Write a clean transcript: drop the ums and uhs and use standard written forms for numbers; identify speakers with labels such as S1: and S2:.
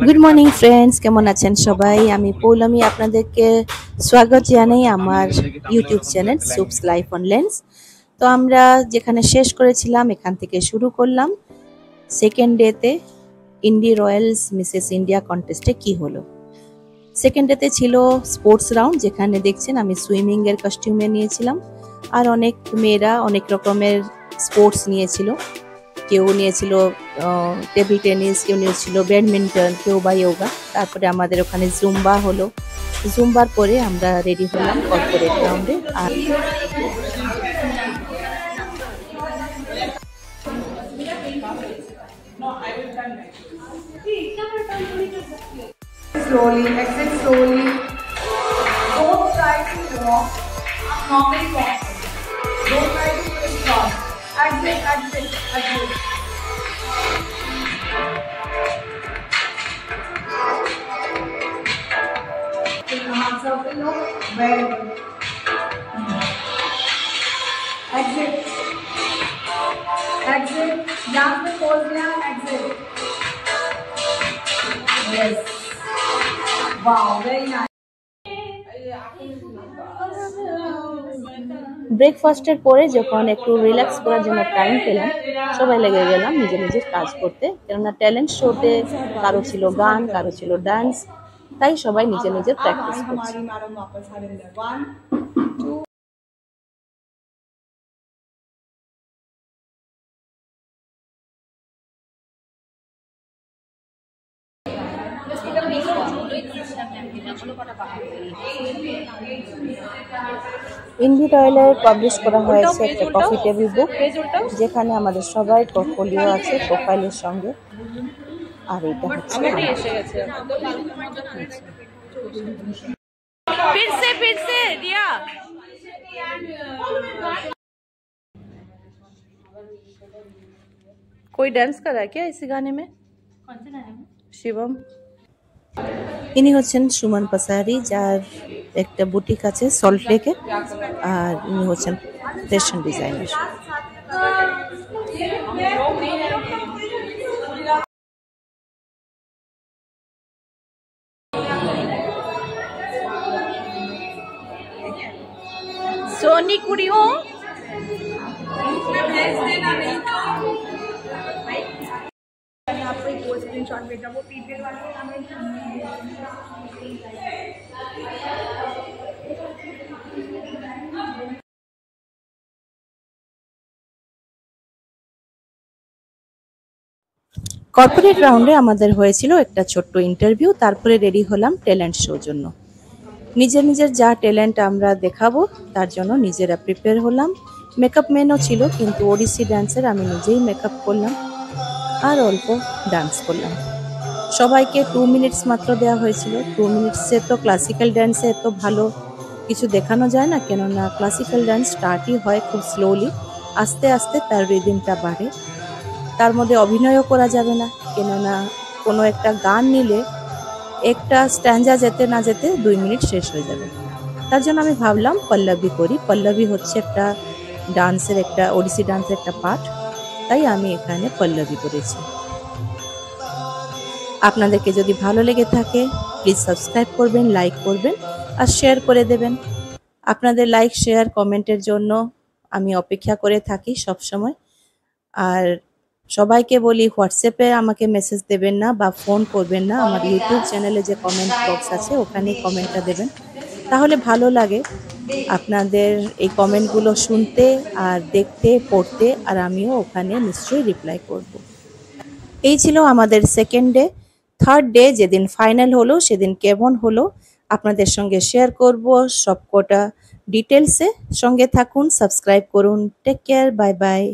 S1: Good morning friends, কেমন আছেন সবাই? আমি পৌলমী, আপনাদেরকে স্বাগত জানাই আমার YouTube channel soups life on lens. তো আমরা যেখানে শেষ করেছিলাম এখান থেকে শুরু করলাম সেকেন্ড ডেতে ইন্ডি রয়্যালস মিসেস ইন্ডিয়া কন্টেস্টে কি হলো। সেকেন্ড ডেতে ছিল স্পোর্টস রাউন্ড, যেখানে দেখছেন আমি সুইমিং এর কস্টিউমে নিয়েছিলাম, আর অনেক মেয়েরা অনেক রকমের স্পোর্টস নিয়েছিল। কেউ নিয়েছিল টেবিল টেনিস, কেউ নিয়েছিল ব্যাডমিন্টন, কেউ বা যোগা। তারপরে আমাদের ওখানে জুম্বা হলো। জুম্বার পরে আমরা রেডি হলাম কর্পোরেট রাউন্ডে। আর
S2: slowly, exit slowly. Don't try to walk. Normally walk. Don't try to push fast. Exit, exit, exit. Take the hands up below. Very good. Exit. Exit. Dance में pose लिया. Exit. Yes. Wow, very nice.
S1: ব্রেকফাস্টের পরে যখন একটু relax করার জন্য time পেলাম, সবাই লেগে গেলাম নিজের নিজের কাজ করতে। কেননা ট্যালেন্ট শোতে কারো ছিল গান, কারো ছিল ডান্স, তাই সবাই নিজের নিজের প্র্যাকটিস করছে। ইন্ডি রয়্যালে পাবলিশ করা হয়েছে একটা কফি টেবিল বুক, যেখানে আমাদের সবাই পোর্টফোলিও আছে প্রোফাইলের সঙ্গে। আর এটা হচ্ছে कोई डांस कर रहा है क्या इसी गाने में? कौन से गाने में? शिवम। ইনি হচ্ছেন সুমন পাসারি, যার একটা বুটিক আছে সল্ট লেকে, আর ইনি হচ্ছেন ফ্যাশন ডিজাইনার। सोनी कुड़ियों কর্পোরেট রাউন্ডে আমাদের হয়েছিল একটা ছোট্ট ইন্টারভিউ। তারপরে রেডি হলাম ট্যালেন্ট শোর জন্য। নিজের নিজের যা ট্যালেন্ট আমরা দেখাবো তার জন্য নিজেরা প্রিপেয়ার হলাম। মেকআপ ম্যানও ছিল, কিন্তু ওডিসি ডান্সের আমি নিজেই মেকআপ করলাম আর অল্প ডান্স করলাম। সবাইকে 2 মিনিটস মাত্র দেওয়া হয়েছিল। 2 মিনিটসে তো ক্লাসিক্যাল ডান্সে এত ভালো কিছু দেখানো যায় না, কেননা ক্লাসিক্যাল ডান্স স্টার্টই হয় খুব স্লোলি, আস্তে আস্তে তার রিদিমটা বাড়ে। তার মধ্যে অভিনয়ও করা যাবে না, কেননা কোনো একটা গান নিলে একটা স্ট্যান্জা যেতে না যেতে 2 মিনিট শেষ হয়ে যাবে। তার জন্য আমি ভাবলাম পল্লবী করি। পল্লবী হচ্ছে একটা ডান্সের, একটা ওডিসি ডান্সের একটা পার্ট, তাই আমি এখানে পল্লবী করেছি। আপনাদেরকে যদি ভালো লেগে থাকে প্লিজ সাবস্ক্রাইব করবেন, লাইক করবেন আর শেয়ার করে দেবেন। আপনাদের লাইক, শেয়ার, কমেন্টের জন্য আমি অপেক্ষা করে থাকি সব সময়। আর সবাইকে বলি হোয়াটসঅ্যাপে আমাকে মেসেজ দেবেন না বা ফোন করবেন না, আমার ইউটিউব চ্যানেলে যে কমেন্ট বক্স আছে ওখানেই কমেন্টটা দেবেন, তাহলে ভালো লাগে আপনাদের এই কমেন্টগুলো শুনতে আর দেখতে, পড়তে, আর আমিও ওখানে নিশ্চয়ই রিপ্লাই করব। এই ছিল আমাদের সেকেন্ড ডে। থার্ড ডে যেদিন ফাইনাল হলো সেদিন কেমন হলো আপনাদের সঙ্গে শেয়ার করব সবকটা ডিটেলসে। সঙ্গে থাকুন, সাবস্ক্রাইব করুন। Take care, bye by.